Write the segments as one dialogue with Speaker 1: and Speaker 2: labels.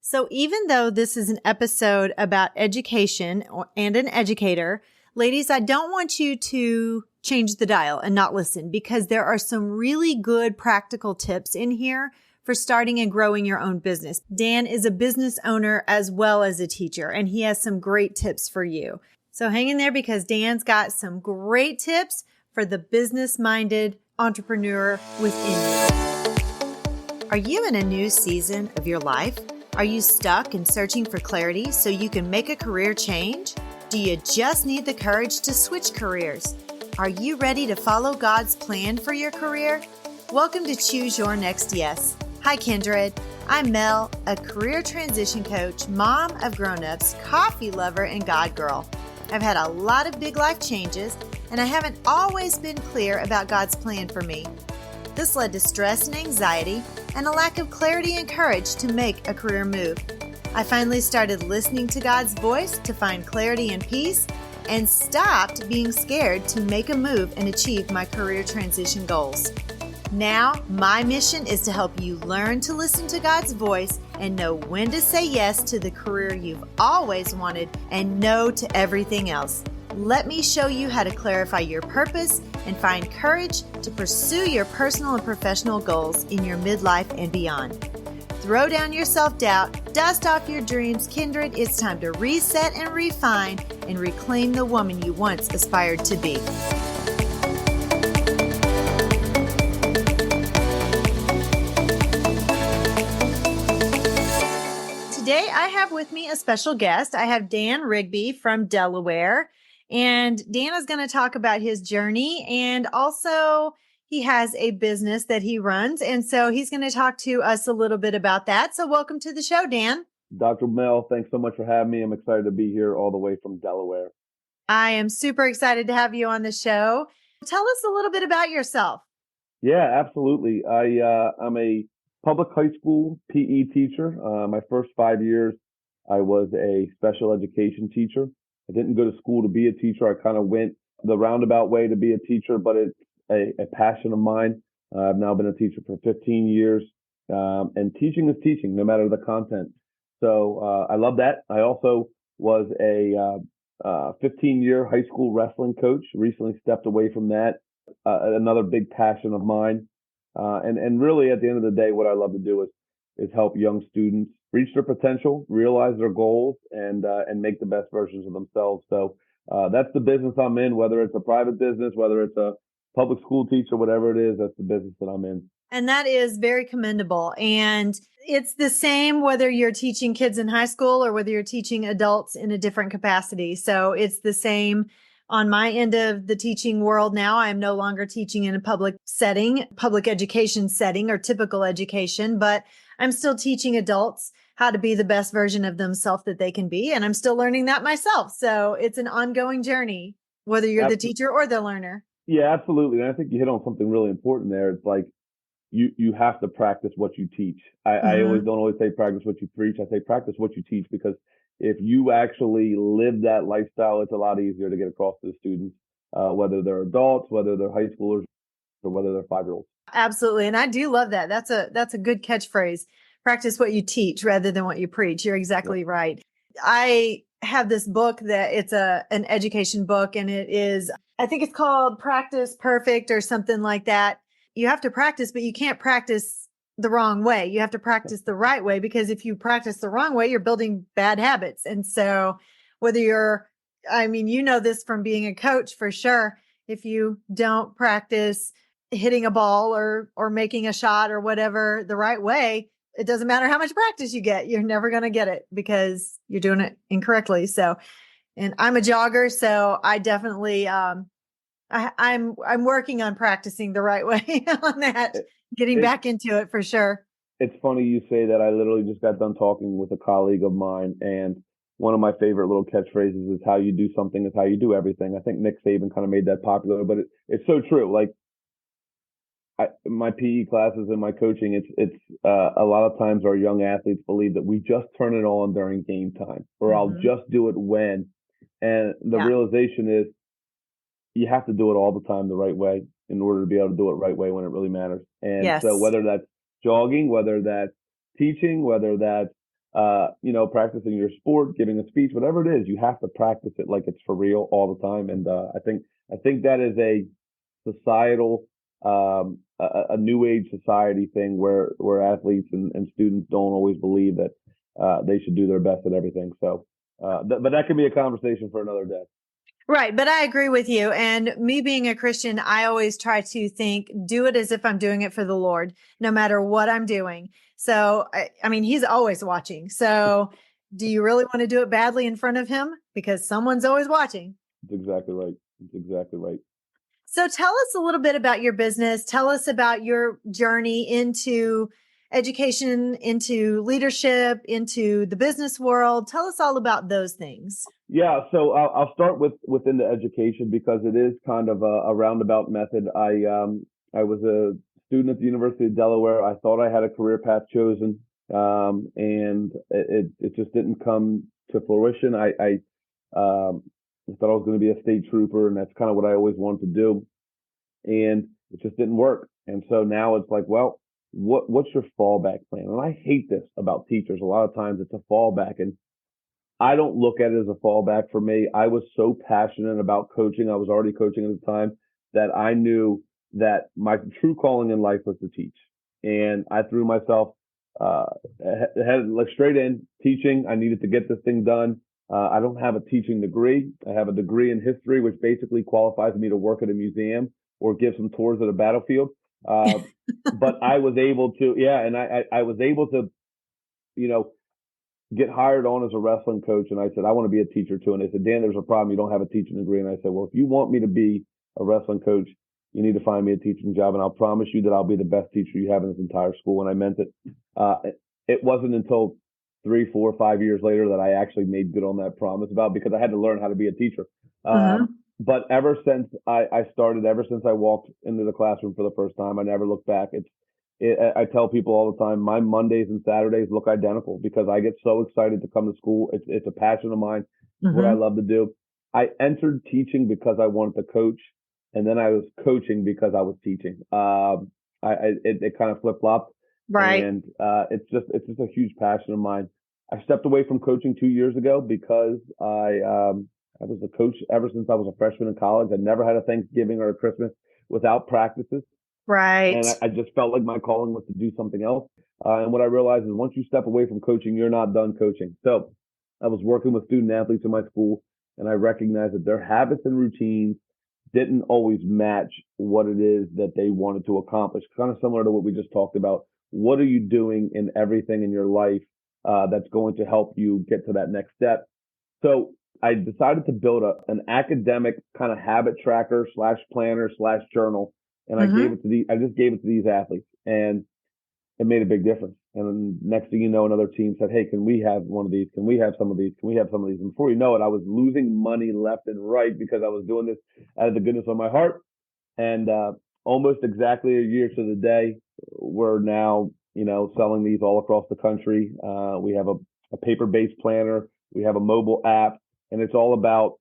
Speaker 1: So even though this is an episode about education and an educator, ladies, I don't want you to change the dial and not listen, because there are some really good practical tips in here for starting and growing your own business. Dan is a business owner as well as a teacher, and he has some great tips for you. So hang in there, because Dan's got some great tips for the business-minded entrepreneur within you. Are you in a new season of your life? Are you stuck and searching for clarity so you can make a career change? Do you just need the courage to switch careers? Are you ready to follow God's plan for your career? Welcome to Choose Your Next Yes. Hi, Kindred. I'm Mel, a career transition coach, mom of grown-ups, coffee lover, and God girl. I've had a lot of big life changes, and I haven't always been clear about God's plan for me. This led to stress and anxiety and a lack of clarity and courage to make a career move. I finally started listening to God's voice to find clarity and peace, and stopped being scared to make a move and achieve my career transition goals. Now, my mission is to help you learn to listen to God's voice and know when to say yes to the career you've always wanted and no to everything else. Let me show you how to clarify your purpose and find courage to pursue your personal and professional goals in your midlife and beyond. Throw down your self-doubt, dust off your dreams, Kindred. It's time to reset and refine and reclaim the woman you once aspired to be. Today, I have with me a special guest. I have Dan Rigby from Delaware. And Dan is going to talk about his journey, and also he has a business that he runs. And so he's going to talk to us a little bit about that. So welcome to the show, Dan.
Speaker 2: Dr. Mel, thanks so much for having me. I'm excited to be here all the way from Delaware.
Speaker 1: I am super excited to have you on the show. Tell us a little bit about yourself.
Speaker 2: Yeah, absolutely. I'm a public high school PE teacher. My first 5 years, I was a special education teacher. I didn't go to school to be a teacher. I kind of went the roundabout way to be a teacher, but it's a passion of mine. I've now been a teacher for 15 years, and teaching is teaching, no matter the content. So I love that. I also was a 15-year high school wrestling coach, recently stepped away from that. Another big passion of mine. And really, at the end of the day, what I love to do is help young students reach their potential, realize their goals, and make the best versions of themselves. So that's the business I'm in, whether it's a private business, whether it's a public school teacher, whatever it is, that's the business that I'm in.
Speaker 1: And that is very commendable. And it's the same whether you're teaching kids in high school or whether you're teaching adults in a different capacity. So it's the same on my end of the teaching world now. I am no longer teaching in a public setting, public education setting, or typical education, but I'm still teaching adults how to be the best version of themselves that they can be. And I'm still learning that myself. So it's an ongoing journey, whether you're the teacher or the learner.
Speaker 2: Yeah, absolutely. And I think you hit on something really important there. It's like you have to practice what you teach. I always don't always say practice what you preach. I say practice what you teach, because if you actually live that lifestyle, it's a lot easier to get across to the students, whether they're adults, whether they're high schoolers, or whether they're 5-year-olds.
Speaker 1: Absolutely. And I do love that. That's a good catchphrase. Practice what you teach rather than what you preach. You're exactly right. I have this book that it's an education book, and it is, I think it's called Practice Perfect or something like that. You have to practice, but you can't practice the wrong way. You have to practice the right way, because if you practice the wrong way, you're building bad habits. And so whether you know this from being a coach for sure, if you don't practice hitting a ball or making a shot or whatever the right way, it doesn't matter how much practice you get. You're never going to get it because you're doing it incorrectly. So, and I'm a jogger, so I definitely, I'm working on practicing the right way on that, getting back into it for sure.
Speaker 2: It's funny you say that. I literally just got done talking with a colleague of mine, and one of my favorite little catchphrases is how you do something is how you do everything. I think Nick Saban kind of made that popular, but it's so true. Like my PE classes and my coaching, it's a lot of times our young athletes believe that we just turn it on during game time, or I'll just do it when. And the realization is you have to do it all the time the right way in order to be able to do it right way when it really matters. And so whether that's jogging, whether that's teaching, whether that's practicing your sport, giving a speech, whatever it is, you have to practice it like it's for real all the time. And I think that is a societal, a new age society thing where athletes and students don't always believe that they should do their best at everything. So, but that could be a conversation for another day.
Speaker 1: Right. But I agree with you. And me being a Christian, I always try to do it as if I'm doing it for the Lord, no matter what I'm doing. So, I mean, he's always watching. So do you really want to do it badly in front of him? Because someone's always watching.
Speaker 2: It's exactly right. It's exactly right.
Speaker 1: So tell us a little bit about your business. Tell us about your journey into education, into leadership, into the business world. Tell us all about those things.
Speaker 2: Yeah, so I'll start within the education because it is kind of a roundabout method. I was a student at the University of Delaware. I thought I had a career path chosen, and it just didn't come to fruition. I thought I was going to be a state trooper, and that's kind of what I always wanted to do, and it just didn't work. And so now it's like, well, what's your fallback plan? And I hate this about teachers. A lot of times it's a fallback, and I don't look at it as a fallback for me. I was so passionate about coaching. I was already coaching at the time that I knew that my true calling in life was to teach. And I threw myself uh, head like straight in teaching. I needed to get this thing done. I don't have a teaching degree. I have a degree in history, which basically qualifies me to work at a museum or give some tours at a battlefield. Uh, but I was able to, yeah, and I was able to, you know, get hired on as a wrestling coach. And I said, I want to be a teacher too. And they said, Dan, there's a problem. You don't have a teaching degree. And I said, well, if you want me to be a wrestling coach, you need to find me a teaching job. And I'll promise you that I'll be the best teacher you have in this entire school. And I meant it. It wasn't until 3, 4, 5 years later that I actually made good on that promise because I had to learn how to be a teacher.
Speaker 1: Uh-huh.
Speaker 2: But ever since I started, ever since I walked into the classroom for the first time, I never looked back. I tell people all the time, my Mondays and Saturdays look identical because I get so excited to come to school. It's a passion of mine. It's what I love to do. I entered teaching because I wanted to coach, and then I was coaching because I was teaching. It kind of flip flopped,
Speaker 1: Right.
Speaker 2: and it's just a huge passion of mine. I stepped away from coaching 2 years ago because I was a coach ever since I was a freshman in college. I never had a Thanksgiving or a Christmas without practices.
Speaker 1: Right.
Speaker 2: And I just felt like my calling was to do something else. And what I realized is once you step away from coaching, you're not done coaching. So I was working with student athletes in my school, and I recognized that their habits and routines didn't always match what it is that they wanted to accomplish. Kind of similar to what we just talked about. What are you doing in everything in your life that's going to help you get to that next step? So I decided to build an academic kind of habit tracker slash planner slash journal, and
Speaker 1: Mm-hmm.
Speaker 2: I just gave it to these athletes, and it made a big difference. And then next thing you know, another team said, "Hey, can we have one of these? Can we have some of these? Can we have some of these?" And before you know it, I was losing money left and right because I was doing this out of the goodness of my heart. And almost exactly a year to the day, we're now, selling these all across the country. We have a paper-based planner. We have a mobile app, and it's all about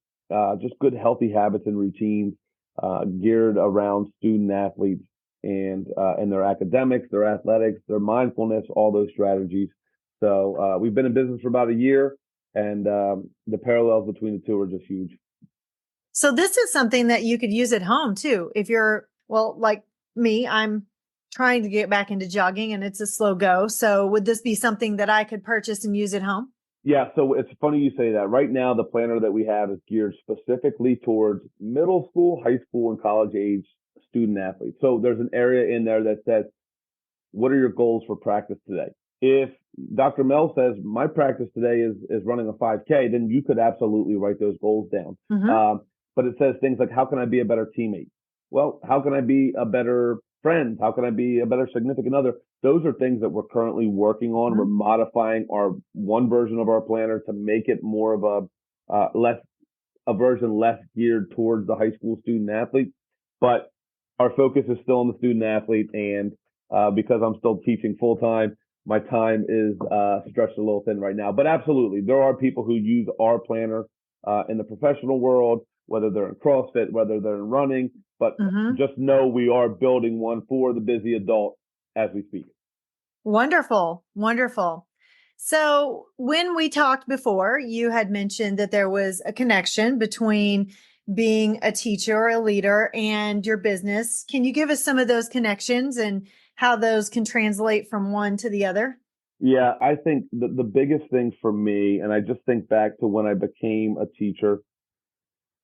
Speaker 2: just good, healthy habits and routines geared around student athletes and their academics, their athletics, their mindfulness, all those strategies. So we've been in business for about a year, and the parallels between the two are just huge.
Speaker 1: So this is something that you could use at home too. If you're, well, like me, I'm trying to get back into jogging and it's a slow go. So would this be something that I could purchase and use at home?
Speaker 2: Yeah, so it's funny you say that. Right now, the planner that we have is geared specifically towards middle school, high school, and college age student athletes. So there's an area in there that says, what are your goals for practice today? If Dr. Mel says my practice today is running a 5K, then you could absolutely write those goals down.
Speaker 1: Mm-hmm.
Speaker 2: But it says things like, how can I be a better teammate? Well, how can I be a better friend? How can I be a better significant other? Those are things that we're currently working on. We're modifying our one version of our planner to make it more of a version less geared towards the high school student athlete. But our focus is still on the student athlete, and because I'm still teaching full time, my time is stretched a little thin right now. But absolutely, there are people who use our planner in the professional world, whether they're in CrossFit, whether they're in running. But
Speaker 1: Mm-hmm.
Speaker 2: just know we are building one for the busy adult as we speak.
Speaker 1: Wonderful. Wonderful. So when we talked before, you had mentioned that there was a connection between being a teacher or a leader and your business. Can you give us some of those connections and how those can translate from one to the other?
Speaker 2: Yeah, I think the biggest thing for me, and I just think back to when I became a teacher,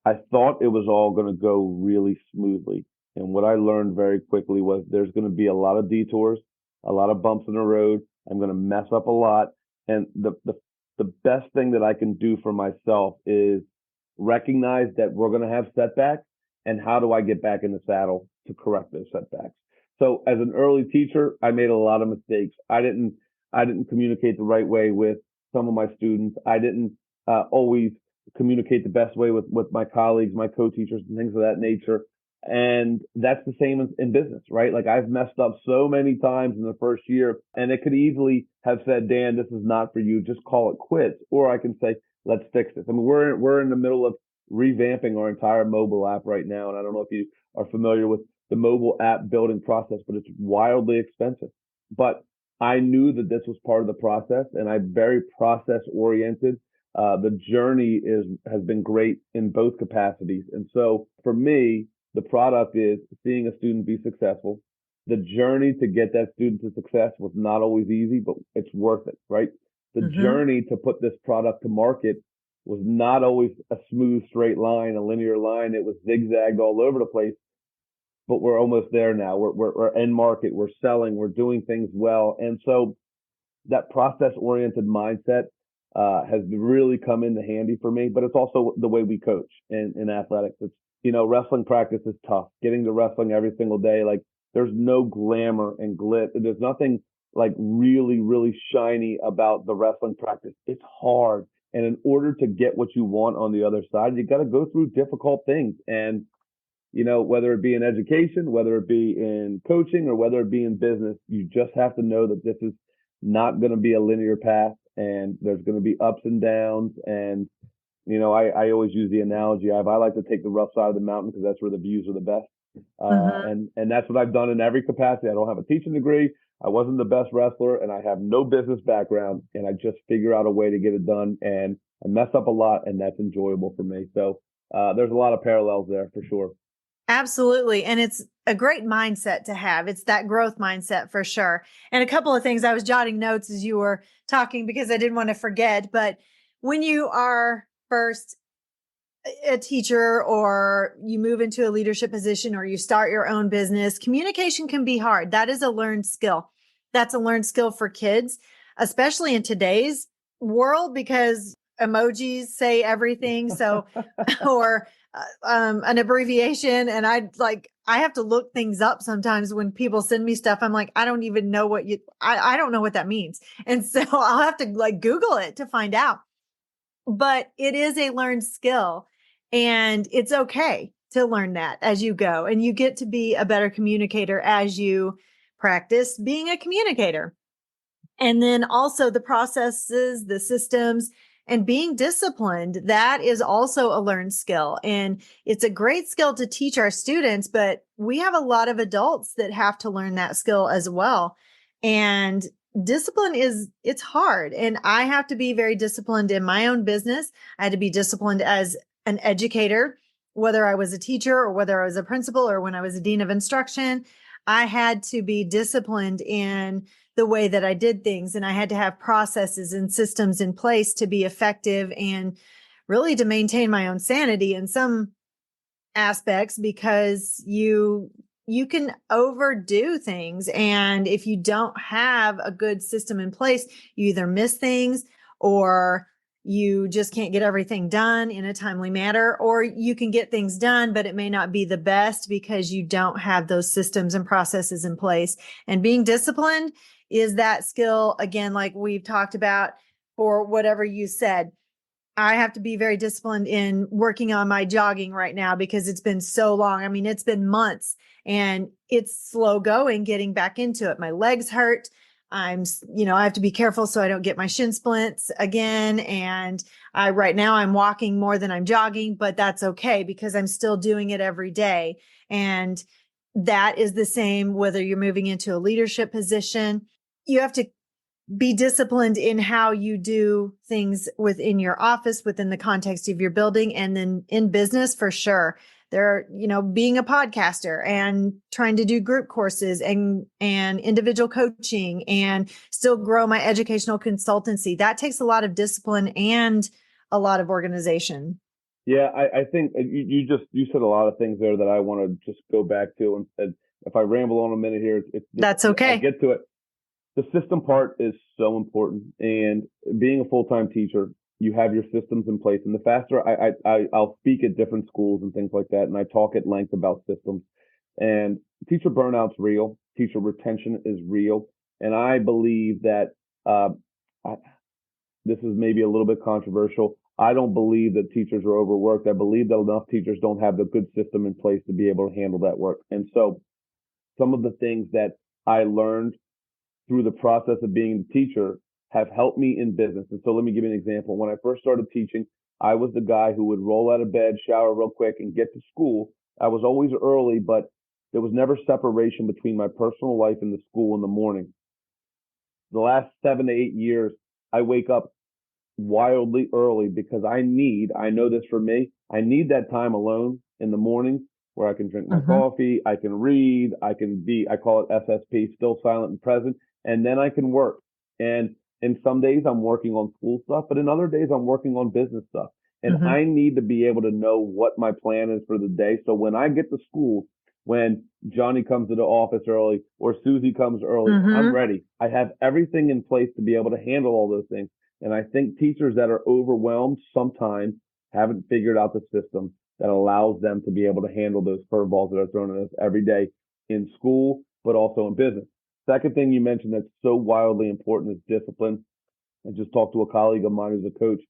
Speaker 2: I thought it was all going to go really smoothly. And what I learned very quickly was there's going to be a lot of detours, a lot of bumps in the road. I'm going to mess up a lot. And the best thing that I can do for myself is recognize that we're going to have setbacks, and how do I get back in the saddle to correct those setbacks. So as an early teacher, I made a lot of mistakes. I didn't communicate the right way with some of my students. I didn't always communicate the best way with my colleagues, my co-teachers, and things of that nature. And that's the same in business, right? Like I've messed up so many times in the first year, and it could easily have said, Dan, this is not for you. Just call it quits. Or I can say, let's fix this. I mean, we're in the middle of revamping our entire mobile app right now. And I don't know if you are familiar with the mobile app building process, but it's wildly expensive. But I knew that this was part of the process, and I'm very process oriented. The journey has been great in both capacities. And so for me, the product is seeing a student be successful. The journey to get that student to success was not always easy, but it's worth it, right? The
Speaker 1: Mm-hmm.
Speaker 2: journey to put this product to market was not always a smooth, straight line, a linear line. It was zigzagged all over the place, but we're almost there now. We're end market, we're selling, we're doing things well. And so that process oriented mindset has really come into handy for me, but it's also the way we coach in athletics. It's, wrestling practice is tough. Getting to wrestling every single day, like there's no glamour and glit. There's nothing like really, really shiny about the wrestling practice. It's hard. And in order to get what you want on the other side, you got to go through difficult things. And whether it be in education, whether it be in coaching, or whether it be in business, you just have to know that this is not going to be a linear path, and there's going to be ups and downs. And, I always use the analogy of I like to take the rough side of the mountain because that's where the views are the best.
Speaker 1: Mm-hmm.
Speaker 2: And that's what I've done in every capacity. I don't have a teaching degree. I wasn't the best wrestler, and I have no business background, and I just figure out a way to get it done. And I mess up a lot, and that's enjoyable for me. So there's a lot of parallels there for sure.
Speaker 1: Absolutely. And it's a great mindset to have. It's that growth mindset for sure. And a couple of things I was jotting notes as you were talking because I didn't want to forget. But when you are first a teacher or you move into a leadership position or you start your own business, communication can be hard. That is a learned skill. That's a learned skill for kids, especially in today's world because emojis say everything. So, or an abbreviation. And I have to look things up sometimes when people send me stuff. I'm like, I don't even know I don't know what that means. And so I'll have to like Google it to find out, but it is a learned skill and it's okay to learn that as you go and you get to be a better communicator as you practice being a communicator. And then also the processes, the systems, and being disciplined. That is also a learned skill. And it's a great skill to teach our students, but we have a lot of adults that have to learn that skill as well. And discipline it's hard. And I have to be very disciplined in my own business. I had to be disciplined as an educator, whether I was a teacher or whether I was a principal or when I was a dean of instruction. I had to be disciplined in the way that I did things. And I had to have processes and systems in place to be effective and really to maintain my own sanity in some aspects because you can overdo things. And if you don't have a good system in place, you either miss things or you just can't get everything done in a timely manner, or you can get things done, but it may not be the best because you don't have those systems and processes in place. And being disciplined is that skill, again, like we've talked about for whatever you said. I have to be very disciplined in working on my jogging right now because it's been so long. I mean, it's been months and it's slow going getting back into it. My legs hurt. I have to be careful so I don't get my shin splints again. And right now I'm walking more than I'm jogging, but that's okay because I'm still doing it every day. And that is the same whether you're moving into a leadership position. You have to be disciplined in how you do things within your office, within the context of your building, and then in business for sure. There, being a podcaster and trying to do group courses and individual coaching and still grow my educational consultancy. That takes a lot of discipline and a lot of organization.
Speaker 2: Yeah, I think you said a lot of things there that I want to just go back to, and if I ramble on a minute here,
Speaker 1: that's okay.
Speaker 2: I'll get to it. The system part is so important, and being a full-time teacher, you have your systems in place. And the faster I'll speak at different schools and things like that, and I talk at length about systems. And teacher burnout's real, teacher retention is real, and I believe that this is maybe a little bit controversial. I don't believe that teachers are overworked. I believe that enough teachers don't have the good system in place to be able to handle that work. And so some of the things that I learned through the process of being a teacher have helped me in business. And so let me give you an example. When I first started teaching, I was the guy who would roll out of bed, shower real quick, and get to school. I was always early, but there was never separation between my personal life and the school in the morning. The last 7 to 8 years, I wake up wildly early because I know this for me, I need that time alone in the morning where I can drink my coffee, I can read, I call it SSP, still silent and present, and then I can work. And in some days I'm working on school stuff, but in other days I'm working on business stuff. And I need to be able to know what my plan is for the day. So when I get to school, when Johnny comes to the office early or Susie comes early, I'm ready. I have everything in place to be able to handle all those things. And I think teachers that are overwhelmed sometimes haven't figured out the system that allows them to be able to handle those curveballs that are thrown at us every day in school, but also in business. Second thing you mentioned that's so wildly important is discipline. I just talked to a colleague of mine who's a coach,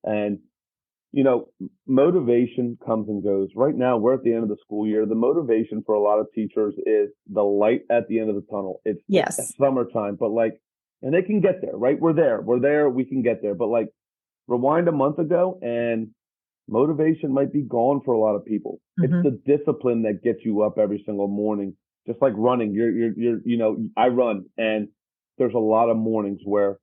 Speaker 2: and motivation comes and goes. Right now, we're at the end of the school year. The motivation for a lot of teachers is the light at the end of the tunnel. It's summertime, but and they can get there, right? We're there, we can get there. But rewind a month ago and motivation might be gone for a lot of people. It's the discipline that gets you up every single morning. Just like running, I run, and there's a lot of mornings where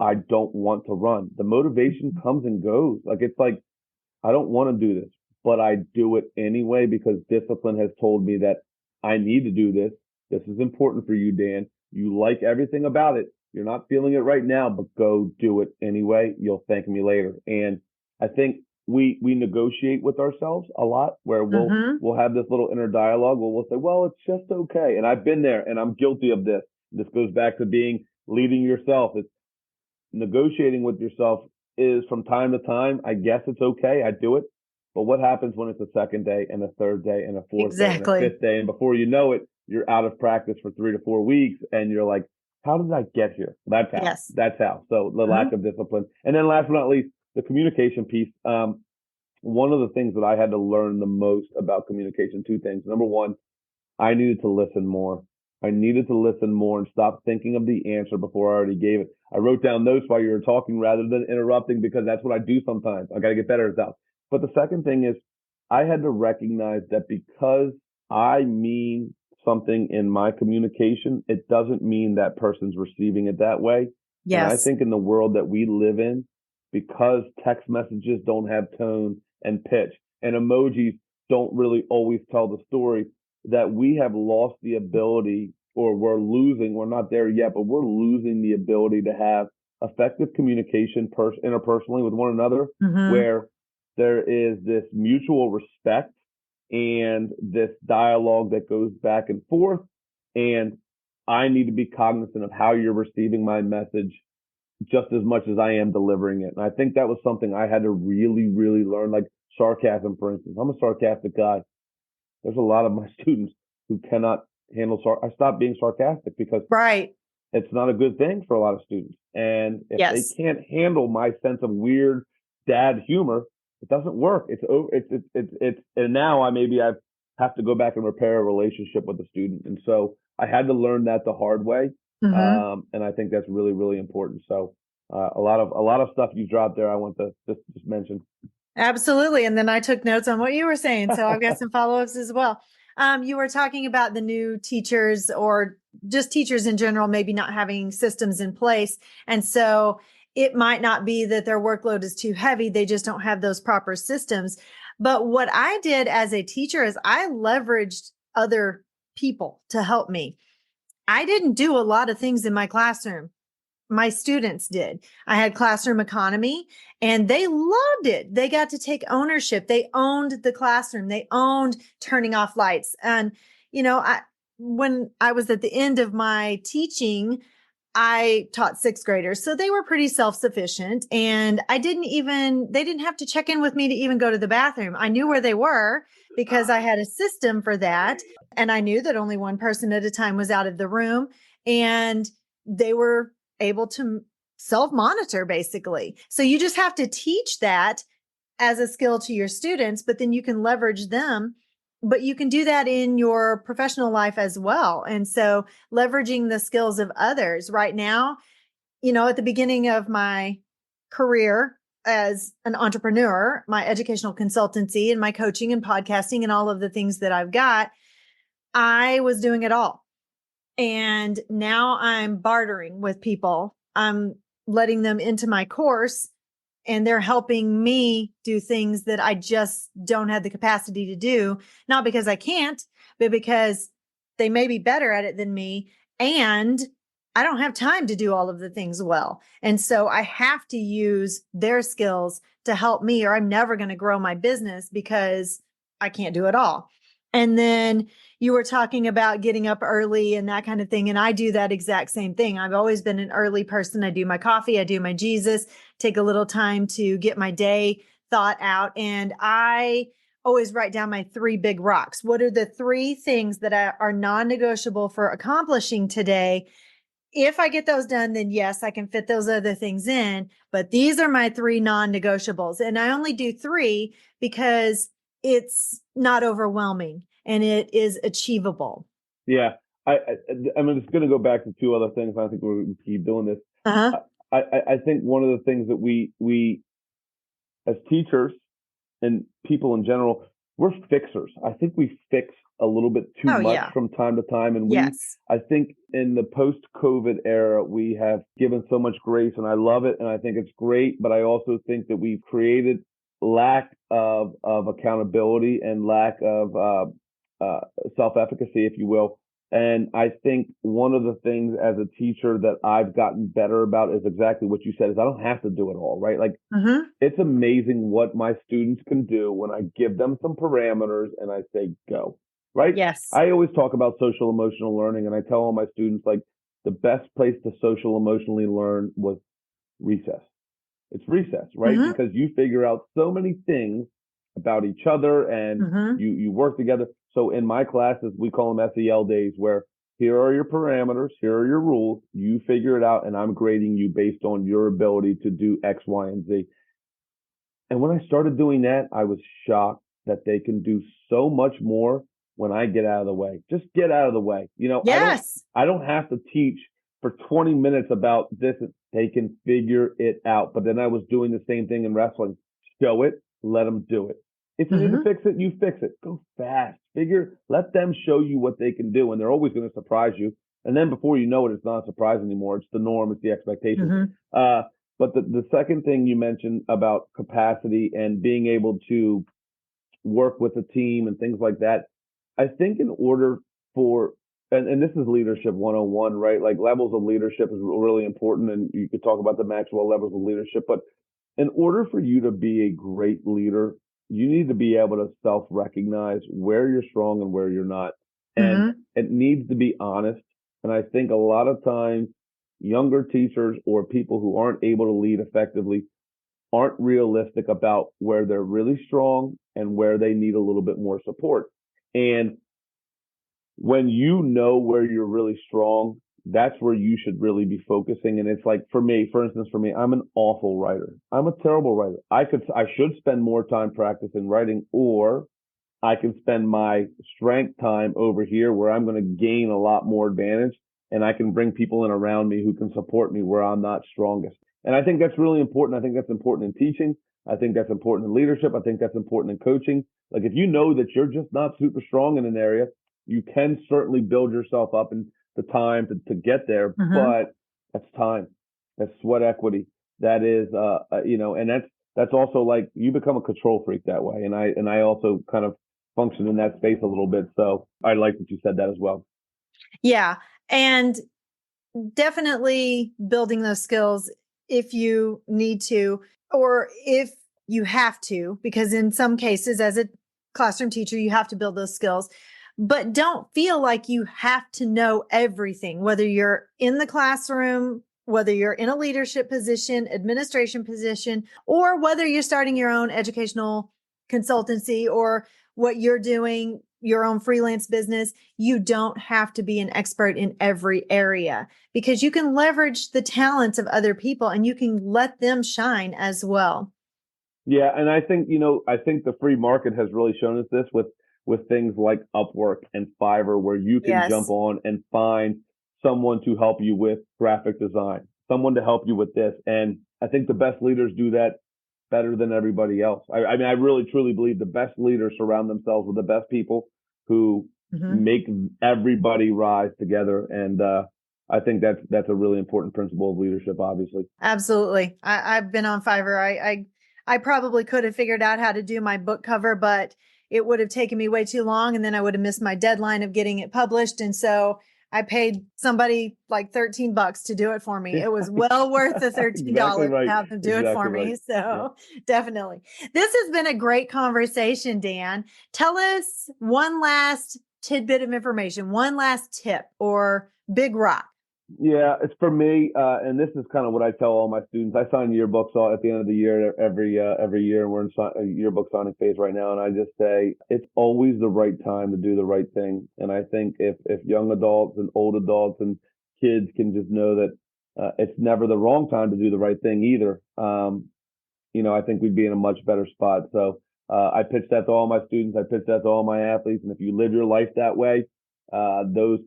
Speaker 2: I don't want to run. The motivation comes and goes. I don't want to do this, but I do it anyway because discipline has told me that I need to do this. This is important for you, Dan. You like everything about it. You're not feeling it right now, but go do it anyway. You'll thank me later. And I think we negotiate with ourselves a lot where we'll have this little inner dialogue where we'll say, well, it's just okay. And I've been there and I'm guilty of this. This goes back to leading yourself. It's negotiating with yourself is from time to time, I guess it's okay. I do it. But what happens when it's a second day and a third day and a fourth day and a fifth day? And before you know it, you're out of practice for 3 to 4 weeks. And you're like, how did I get here? That's how.
Speaker 1: Yes.
Speaker 2: That's how. So the lack of discipline. And then last but not least, the communication piece. One of the things that I had to learn the most about communication, 2 things. Number one, I needed to listen more. I needed to listen more and stop thinking of the answer before I already gave it. I wrote down notes while you were talking rather than interrupting because that's what I do sometimes. I got to get better at that. But the second thing is I had to recognize that because I mean something in my communication, it doesn't mean that person's receiving it that way.
Speaker 1: Yes.
Speaker 2: And I think in the world that we live in, because text messages don't have tone and pitch and emojis don't really always tell the story, that we have lost the ability, or we're not there yet, but we're losing the ability to have effective communication interpersonally with one another, where there is this mutual respect and this dialogue that goes back and forth. And I need to be cognizant of how you're receiving my message just as much as I am delivering it. And I think that was something I had to really, really learn, like sarcasm, for instance. I'm a sarcastic guy. There's a lot of my students who cannot handle I stopped being sarcastic because it's not a good thing for a lot of students. And if they can't handle my sense of weird dad humor, it doesn't work. It's over. And now I have to go back and repair a relationship with the student. And so I had to learn that the hard way. And I think that's really, really important. So a lot of stuff you dropped there, I want to just mention.
Speaker 1: Absolutely. And then I took notes on what you were saying. So I've got some follow-ups as well. You were talking about the new teachers or just teachers in general, maybe not having systems in place. And so it might not be that their workload is too heavy. They just don't have those proper systems. But what I did as a teacher is I leveraged other people to help me. I didn't do a lot of things in my classroom. My students did. I had classroom economy and they loved it. They got to take ownership. They owned the classroom. They owned turning off lights. And, when I was at the end of my teaching, I taught sixth graders. So they were pretty self-sufficient and they didn't have to check in with me to even go to the bathroom. I knew where they were because I had a system for that. And I knew that only one person at a time was out of the room and they were able to self-monitor basically. So you just have to teach that as a skill to your students, but then you can leverage them. But you can do that in your professional life as well. And so leveraging the skills of others right now, at the beginning of my career as an entrepreneur, my educational consultancy and my coaching and podcasting and all of the things that I've got, I was doing it all. And now I'm bartering with people. I'm letting them into my course and they're helping me do things that I just don't have the capacity to do, not because I can't, but because they may be better at it than me. And I don't have time to do all of the things well. And so I have to use their skills to help me, or I'm never going to grow my business because I can't do it all. And then you were talking about getting up early and that kind of thing. And I do that exact same thing. I've always been an early person. I do my coffee, I do my Jesus, take a little time to get my day thought out. And I always write down my 3 big rocks. What are the 3 things that are non-negotiable for accomplishing today? If I get those done, then yes, I can fit those other things in. But these are my 3 non-negotiables. And I only do 3 because it's not overwhelming and it is achievable.
Speaker 2: Yeah. I'm just going to go back to 2 other things. I think we're going to keep doing this.
Speaker 1: Uh-huh.
Speaker 2: I think one of the things that we as teachers and people in general, we're fixers. I think we fix a little bit too much from time to time. And I think in the post-COVID era, we have given so much grace and I love it. And I think it's great. But I also think that we've created lack of accountability and lack of self-efficacy, if you will. And I think one of the things as a teacher that I've gotten better about is exactly what you said, is I don't have to do it all, right? Like it's amazing what my students can do when I give them some parameters and I say, go, right?
Speaker 1: Yes.
Speaker 2: I always talk about social emotional learning and I tell all my students, like, the best place to social emotionally learn was recess. It's recess, right? Because you figure out so many things about each other and you work together. So in my classes, we call them SEL days, where here are your parameters, here are your rules, you figure it out, and I'm grading you based on your ability to do X, Y, and Z. And when I started doing that, I was shocked that they can do so much more when I get out of the way. Just get out of the way.
Speaker 1: Yes.
Speaker 2: I don't have to teach for 20 minutes about this. They can figure it out. But then I was doing the same thing in wrestling. Show it, let them do it. If you need to fix it, you fix it. Go fast. Let them show you what they can do, and they're always going to surprise you. And then before you know it, it's not a surprise anymore. It's the norm. It's the expectation. But the second thing you mentioned about capacity and being able to work with a team and things like that, I think in order for, and this is leadership 101, right? Like, levels of leadership is really important, and you could talk about the Maxwell levels of leadership. But in order for you to be a great leader, you need to be able to self-recognize where you're strong and where you're not. And it needs to be honest. And I think a lot of times younger teachers or people who aren't able to lead effectively aren't realistic about where they're really strong and where they need a little bit more support. And when you know where you're really strong, that's where you should really be focusing. And it's like, for instance, I'm an awful writer. I'm a terrible writer. I should spend more time practicing writing, or I can spend my strength time over here where I'm going to gain a lot more advantage, and I can bring people in around me who can support me where I'm not strongest. And I think that's really important. I think that's important in teaching. I think that's important in leadership. I think that's important in coaching. Like if you know that you're just not super strong in an area, you can certainly build yourself up in the time to get there, but that's time. That's sweat equity. That is, and that's also like you become a control freak that way. And I also kind of function in that space a little bit. So I like that you said that as well.
Speaker 1: Yeah. And definitely building those skills if you need to, or if you have to, because in some cases, as a classroom teacher, you have to build those skills. But don't feel like you have to know everything, whether you're in the classroom, whether you're in a leadership position, administration position, or whether you're starting your own educational consultancy or what you're doing, your own freelance business. You don't have to be an expert in every area because you can leverage the talents of other people and you can let them shine as well.
Speaker 2: Yeah. And I think, I think the free market has really shown us this with things like Upwork and Fiverr, where you can jump on and find someone to help you with graphic design, someone to help you with this. And I think the best leaders do that better than everybody else. I mean, I really truly believe the best leaders surround themselves with the best people who make everybody rise together. And I think that's a really important principle of leadership, obviously.
Speaker 1: Absolutely. I've been on Fiverr. I probably could have figured out how to do my book cover, but it would have taken me way too long. And then I would have missed my deadline of getting it published. And so I paid somebody like $13 to do it for me. It was well worth the $13
Speaker 2: Exactly right.
Speaker 1: to have them do it for me. So definitely. This has been a great conversation, Dan. Tell us one last tidbit of information, one last tip or big rock.
Speaker 2: Yeah, it's for me, and this is kind of what I tell all my students. I sign yearbooks all at the end of the year, every year, and we're in a yearbook signing phase right now. And I just say it's always the right time to do the right thing. And I think if young adults and old adults and kids can just know that it's never the wrong time to do the right thing either, I think we'd be in a much better spot. So I pitch that to all my students. I pitch that to all my athletes. And if you live your life that way, those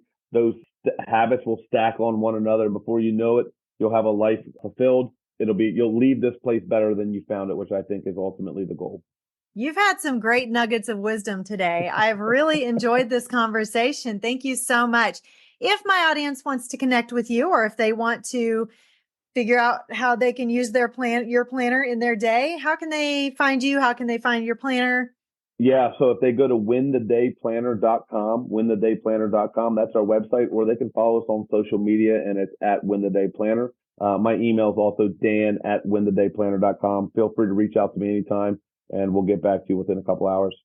Speaker 2: habits will stack on one another. And before you know it, you'll have a life fulfilled. You'll leave this place better than you found it, which I think is ultimately the goal.
Speaker 1: You've had some great nuggets of wisdom today. I've really enjoyed this conversation. Thank you so much. If my audience wants to connect with you, or if they want to figure out how they can use your planner in their day, how can they find you? How can they find your planner?
Speaker 2: Yeah. So if they go to winthedayplanner.com, that's our website, or they can follow us on social media and it's at winthedayplanner. My email is also dan@winthedayplanner.com. Feel free to reach out to me anytime and we'll get back to you within a couple hours.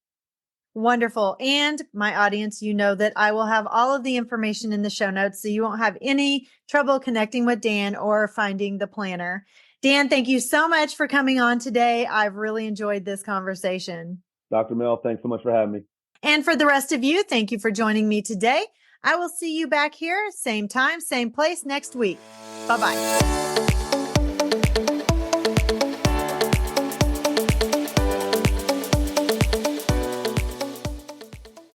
Speaker 1: Wonderful. And my audience, you know that I will have all of the information in the show notes, so you won't have any trouble connecting with Dan or finding the planner. Dan, thank you so much for coming on today. I've really enjoyed this conversation.
Speaker 2: Dr. Mel, thanks so much for having me.
Speaker 1: And for the rest of you, thank you for joining me today. I will see you back here, same time, same place next week. Bye-bye.